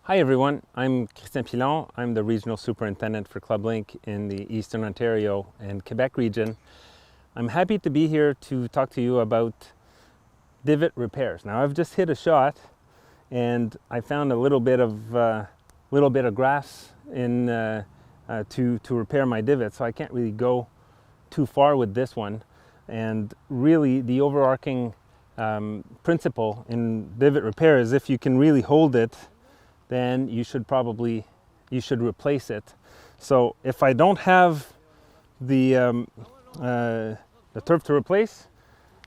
Hi everyone, I'm Christian Pilon. I'm the Regional Superintendent for Club Link in the Eastern Ontario and Quebec region. I'm happy to be here to talk to you about divot repairs. Now I've just hit a shot and I found a little bit of grass in to repair my divot, so I can't really go too far with this one. And really the overarching principle in divot repair is if you can really hold it, then you should replace it. So if I don't have the turf to replace,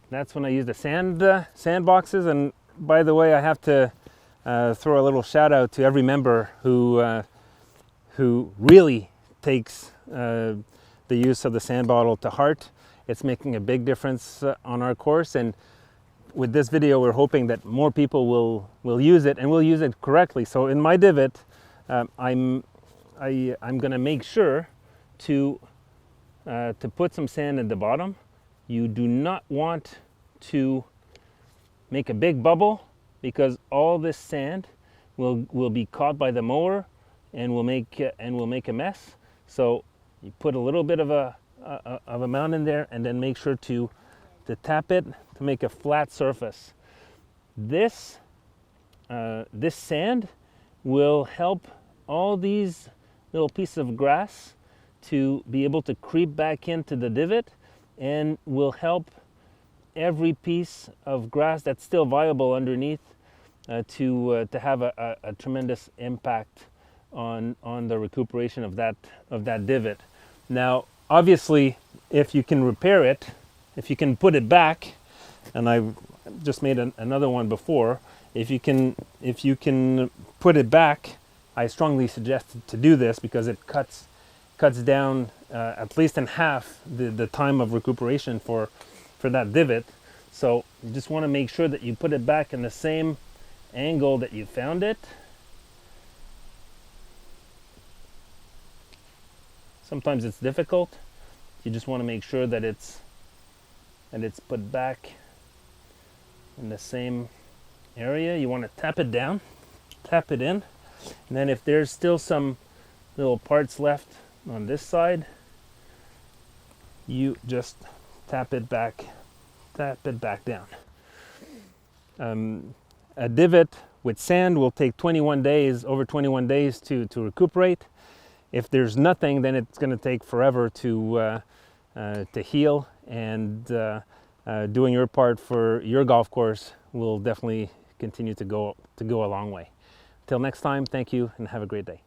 that's when I use the sand boxes. And by the way, I have to throw a little shout out to every member who really takes the use of the sand bottle to heart. It's making a big difference on our course, and with this video we're hoping that more people will use it, and will use it correctly. So in my divot, I'm going to make sure to put some sand at the bottom. You do not want to make a big bubble, because all this sand will be caught by the mower and will make a mess. So you put a little bit of a amount in there, and then make sure to tap it to make a flat surface. This sand will help all these little pieces of grass to be able to creep back into the divot, and will help every piece of grass that's still viable underneath to have a tremendous impact on the recuperation of that divot. Now, obviously, if you can repair it, if you can put it back, and I've just made another one before, if you can put it back, I strongly suggest to do this, because it cuts down at least in half the time of recuperation for that divot. So you just want to make sure that you put it back in the same angle that you found it. Sometimes it's difficult. You just want to make sure that it's put back in the same area. You want to tap it down, tap it in, and then if there's still some little parts left on this side, you just tap it back down. A divot with sand will take over 21 days to recuperate. If there's nothing, then it's going to take forever to heal, and doing your part for your golf course will definitely continue to go a long way. Till next time, thank you and have a great day.